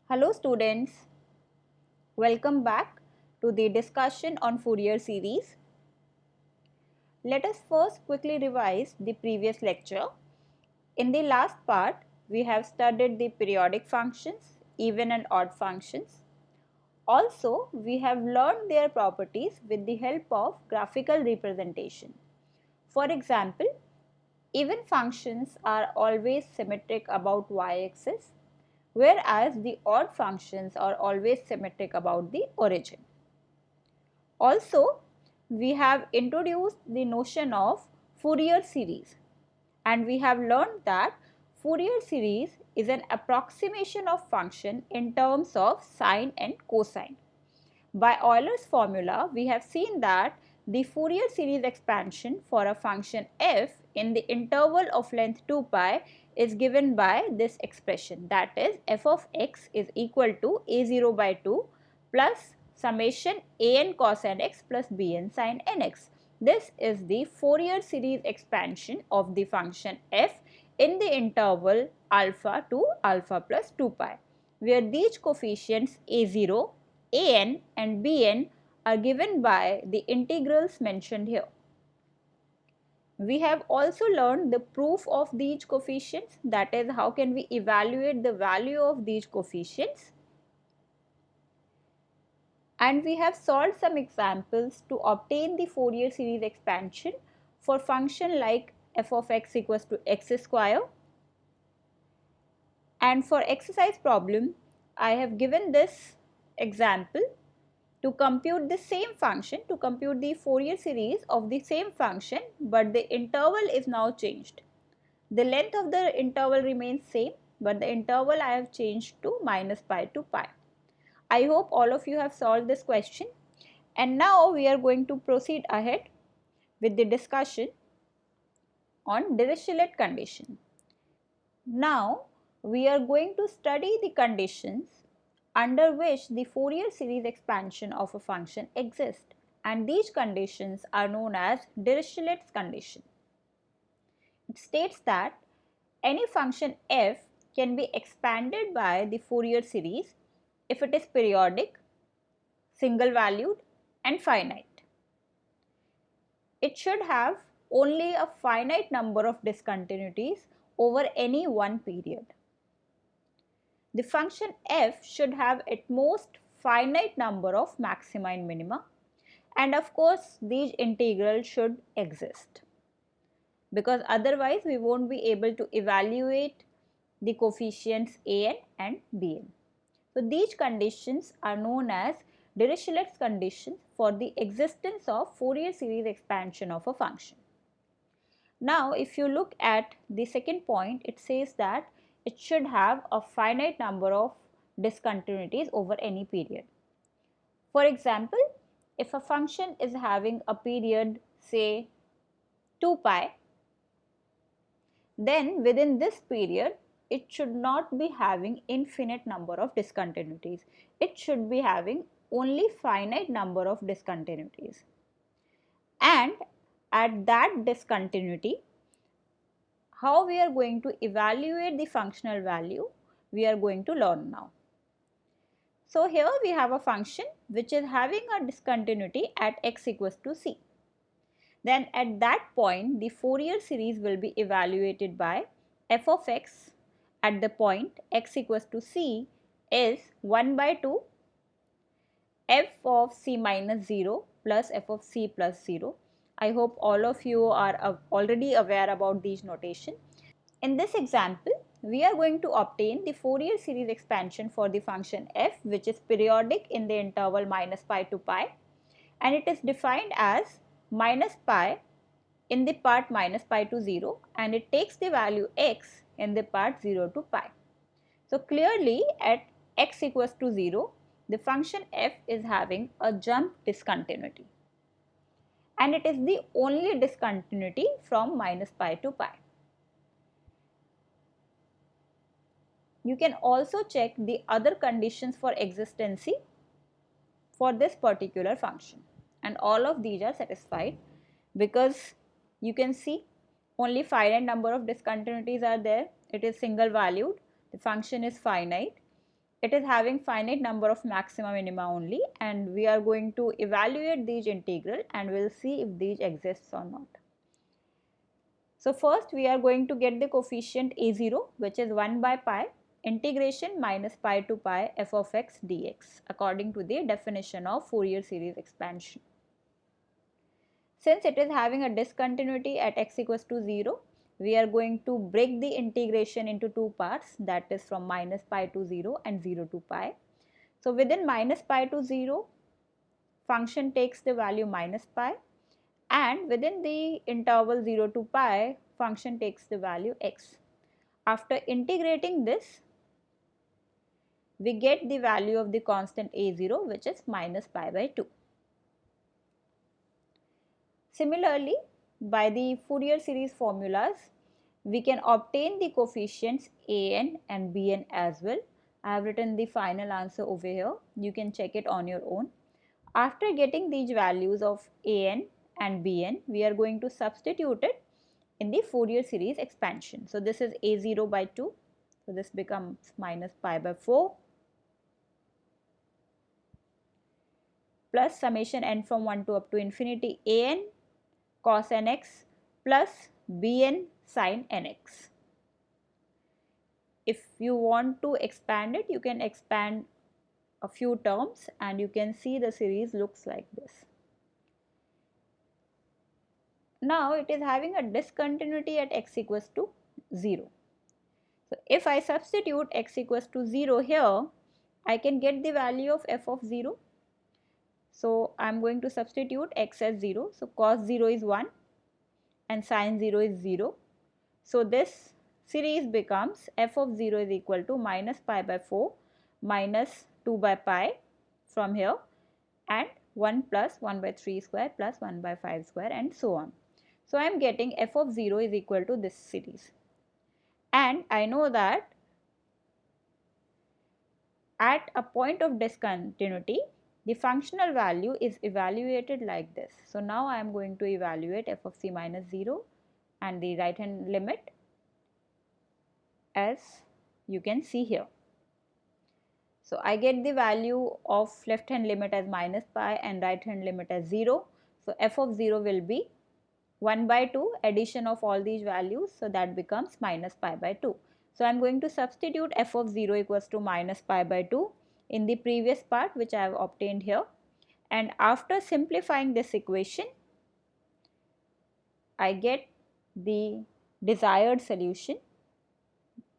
Hello students, welcome back to the discussion on Fourier series. Let us first quickly revise the previous lecture. In the last part, we have studied the periodic functions, even and odd functions. Also, we have learned their properties with the help of graphical representation. For example, even functions are always symmetric about y-axis, whereas the odd functions are always symmetric about the origin. Also, we have introduced the notion of Fourier series, and we have learned that Fourier series is an approximation of function in terms of sine and cosine. By Euler's formula, we have seen that the Fourier series expansion for a function f in the interval of length 2 pi is given by this expression, that is f of x is equal to a0 by 2 plus summation an cos nx plus bn sin nx. This is the Fourier series expansion of the function f in the interval alpha to alpha plus 2 pi, where these coefficients a0, an and bn are given by the integrals mentioned here. We have also learned the proof of these coefficients, that is how can we evaluate the value of these coefficients. And we have solved some examples to obtain the Fourier series expansion for function like f of x equals to x square. And for exercise problem, I have given this example to compute the same function, to compute the Fourier series of the same function, but the interval is now changed. The length of the interval remains same, but the interval I have changed to minus pi to pi. I hope all of you have solved this question, and now we are going to proceed ahead with the discussion on Dirichlet condition. Now we are going to study the conditions under which the Fourier series expansion of a function exists, and these conditions are known as Dirichlet's condition. It states that any function f can be expanded by the Fourier series if it is periodic, single valued and finite. It should have only a finite number of discontinuities over any one period. The function f should have at most finite number of maxima and minima, and of course these integrals should exist, because otherwise we won't be able to evaluate the coefficients an and bn. So these conditions are known as Dirichlet's conditions for the existence of Fourier series expansion of a function. Now if you look at the second point, it says that it should have a finite number of discontinuities over any period. For example, if a function is having a period say 2 pi, then within this period it should not be having infinite number of discontinuities. It should be having only finite number of discontinuities. And at that discontinuity, how we are going to evaluate the functional value, we are going to learn now. So here we have a function which is having a discontinuity at x equals to c. Then at that point the Fourier series will be evaluated by f of x at the point x equals to c is 1 by 2 f of c minus 0 plus f of c plus 0. I hope all of you are already aware about these notation. In this example, we are going to obtain the Fourier series expansion for the function f, which is periodic in the interval minus pi to pi, and it is defined as minus pi in the part minus pi to 0, and it takes the value x in the part 0 to pi. So clearly at x equals to 0, the function f is having a jump discontinuity, and it is the only discontinuity from minus pi to pi. You can also check the other conditions for existency for this particular function, and all of these are satisfied, because you can see only finite number of discontinuities are there. It is single valued, the function is finite, it is having finite number of maxima minima only, and we are going to evaluate these integral and we will see if these exists or not. So first we are going to get the coefficient a0, which is 1 by pi integration minus pi to pi f of x dx according to the definition of Fourier series expansion. Since it is having a discontinuity at x equals to 0, we are going to break the integration into two parts, that is from minus pi to 0 and 0 to pi. So within minus pi to 0, function takes the value minus pi, and within the interval 0 to pi, function takes the value x. After integrating this, we get the value of the constant a0, which is minus pi by 2. Similarly, by the Fourier series formulas, we can obtain the coefficients an and bn as well. I have written the final answer over here. You can check it on your own. After getting these values of an and bn, we are going to substitute it in the Fourier series expansion. So this is a0 by 2. So this becomes minus pi by 4 plus summation n from 1 to up to infinity an cos nx plus bn sin nx. If you want to expand it, you can expand a few terms and you can see the series looks like this. Now it is having a discontinuity at x equals to 0. So if I substitute x equals to 0 here, I can get the value of f of 0. So I am going to substitute x as 0. So cos 0 is 1 and sin 0 is 0. So this series becomes f of 0 is equal to minus pi by 4 minus 2 by pi from here, and 1 plus 1 by 3 square plus 1 by 5 square and so on. So I am getting f of 0 is equal to this series, and I know that at a point of discontinuity the functional value is evaluated like this. So now I am going to evaluate f of c minus 0 and the right hand limit as you can see here. So I get the value of left hand limit as minus pi and right hand limit as 0. So f of 0 will be 1 by 2 addition of all these values, so that becomes minus pi by 2. So I am going to substitute f of 0 equals to minus pi by 2 in the previous part which I have obtained here, and after simplifying this equation I get the desired solution,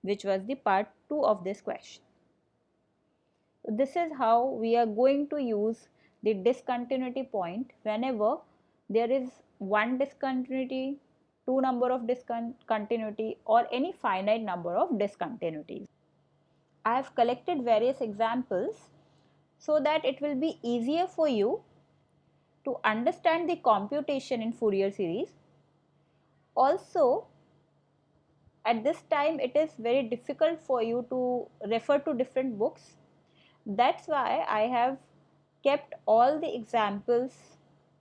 which was the part 2 of this question. This is how we are going to use the discontinuity point whenever there is one discontinuity, two number of discontinuity, or any finite number of discontinuities. I have collected various examples so that it will be easier for you to understand the computation in Fourier series. Also, at this time it is very difficult for you to refer to different books. That's why I have kept all the examples,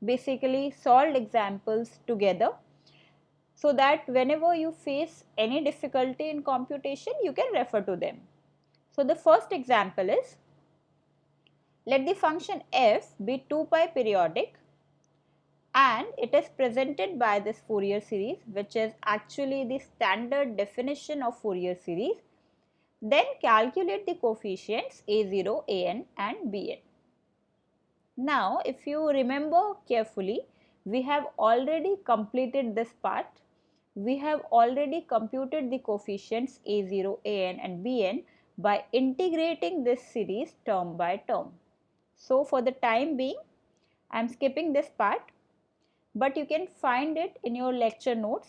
basically solved examples together, so that whenever you face any difficulty in computation, you can refer to them. So the first example is, let the function f be 2 pi periodic and it is presented by this Fourier series, which is actually the standard definition of Fourier series. Then calculate the coefficients a0, an and bn. Now if you remember carefully, we have already completed this part. We have already computed the coefficients a0, an and bn by integrating this series term by term. So for the time being, I am skipping this part, but you can find it in your lecture notes.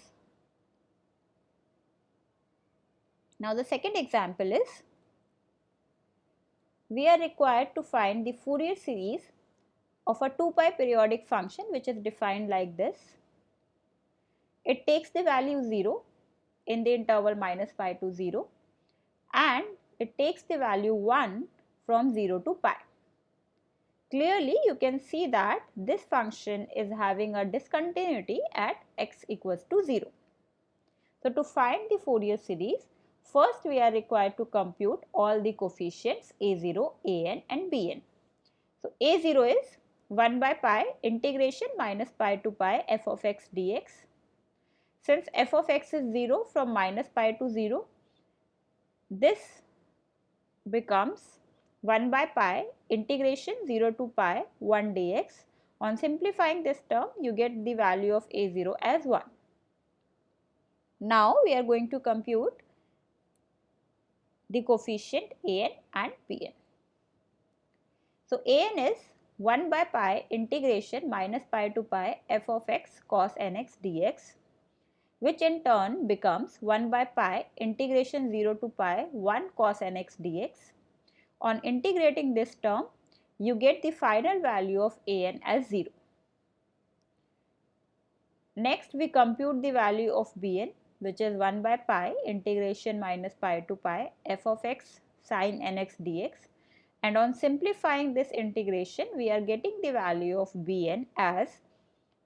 Now the second example is, we are required to find the Fourier series of a 2 pi periodic function which is defined like this. It takes the value 0 in the interval minus pi to 0 and it takes the value 1 from 0 to pi. Clearly you can see that this function is having a discontinuity at x equals to 0. So to find the Fourier series, First, we are required to compute all the coefficients a0, an and bn. So, a0 is 1 by pi integration minus pi to pi f of x dx. Since f of x is 0 from minus pi to 0, this becomes 1 by pi integration 0 to pi 1 dx. On simplifying this term, you get the value of a0 as 1. Now, we are going to compute the coefficient an and bn. So, an is 1 by pi integration minus pi to pi f of x cos nx dx, which in turn becomes 1 by pi integration 0 to pi 1 cos nx dx. On integrating this term, you get the final value of an as 0. Next, we compute the value of bn, which is 1 by pi integration minus pi to pi f of x sin nx dx, and on simplifying this integration, we are getting the value of bn as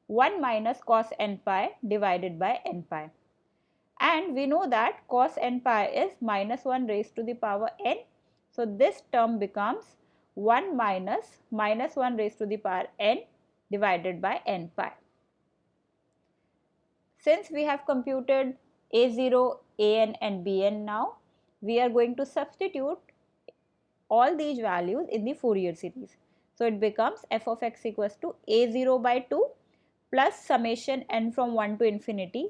1 minus cos n pi divided by n pi. And we know that cos n pi is minus 1 raised to the power n. So, this term becomes 1 minus 1 raised to the power n divided by n pi. Since we have computed a0, an and bn now, we are going to substitute all these values in the Fourier series. So, it becomes f of x equals to a0 by 2 plus summation n from 1 to infinity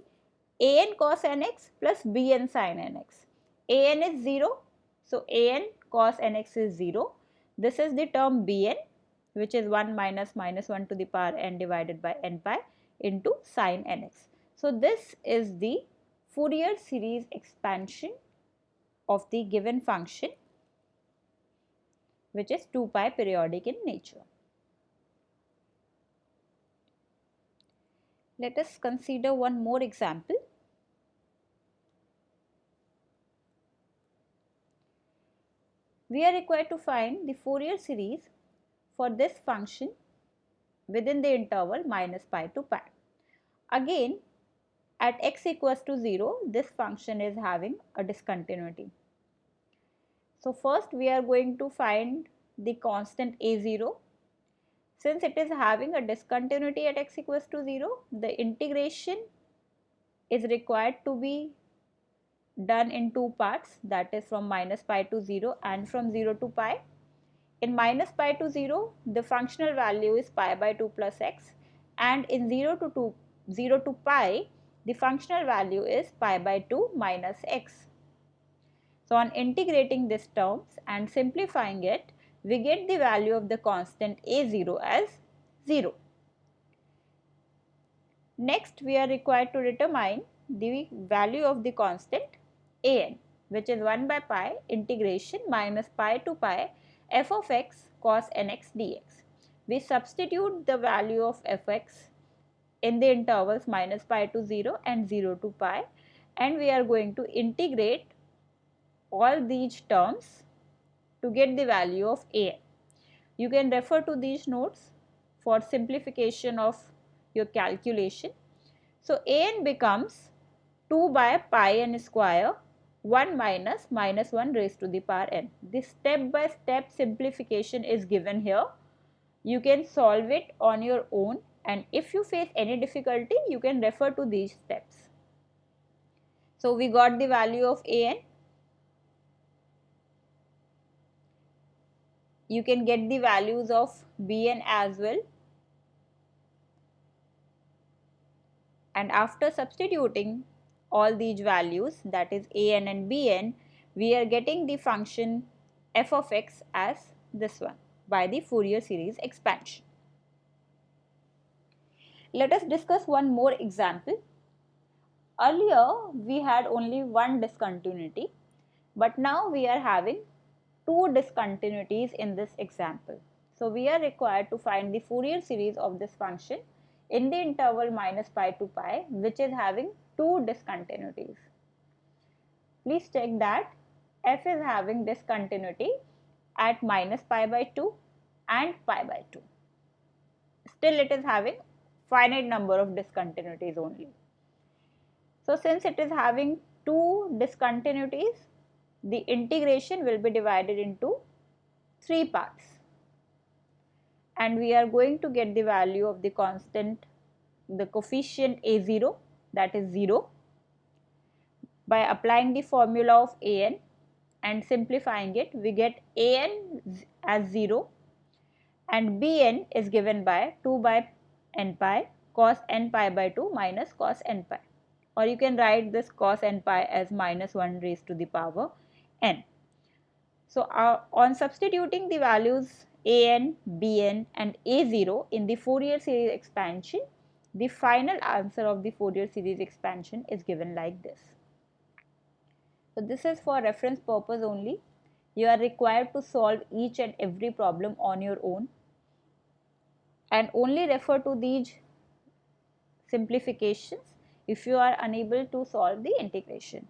an cos nx plus bn sin nx. An is 0, so an cos nx is 0. This is the term bn, which is 1 minus 1 to the power n divided by n pi into sin nx. So, this is the Fourier series expansion of the given function, which is 2 pi periodic in nature. Let us consider one more example. We are required to find the Fourier series for this function within the interval minus pi to pi. Again, at x equals to 0, this function is having a discontinuity. So, first we are going to find the constant a0. Since it is having a discontinuity at x equals to 0, the integration is required to be done in two parts, that is from minus pi to 0 and from 0 to pi. In minus pi to 0, the functional value is pi by 2 plus x, and in 0 to pi, the functional value is pi by 2 minus x. So, on integrating these terms and simplifying it, we get the value of the constant a0 as 0. Next, we are required to determine the value of the constant an, which is 1 by pi integration minus pi to pi f of x cos nx dx. We substitute the value of fx in the intervals minus pi to 0 and 0 to pi, and we are going to integrate all these terms to get the value of an. You can refer to these notes for simplification of your calculation. So, an becomes 2 by pi n square 1 minus 1 raised to the power n. This step by step simplification is given here. You can solve it on your own, and if you face any difficulty, you can refer to these steps. So, we got the value of an. You can get the values of bn as well. And after substituting all these values, that is an and bn, we are getting the function f of x as this one by the Fourier series expansion. Let us discuss one more example. Earlier we had only one discontinuity, but now we are having two discontinuities in this example. So, we are required to find the Fourier series of this function in the interval minus pi to pi, which is having two discontinuities. Please check that f is having discontinuity at minus pi by 2 and pi by 2. Still it is having finite number of discontinuities only. So, since it is having two discontinuities, the integration will be divided into 3 parts, and we are going to get the value of the constant, the coefficient a0, that is 0, by applying the formula of an and simplifying it. We get an as 0 and bn is given by 2 by n pi cos n pi by 2 minus cos n pi, or you can write this cos n pi as minus 1 raised to the power n. So, on substituting the values an, bn and a0 in the Fourier series expansion, the final answer of the Fourier series expansion is given like this. So, this is for reference purpose only. You are required to solve each and every problem on your own and only refer to these simplifications if you are unable to solve the integration.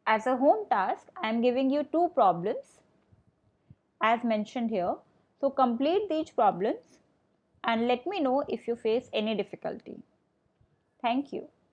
As a home task, I am giving you 2 problems as mentioned here. So, complete these problems and let me know if you face any difficulty. Thank you.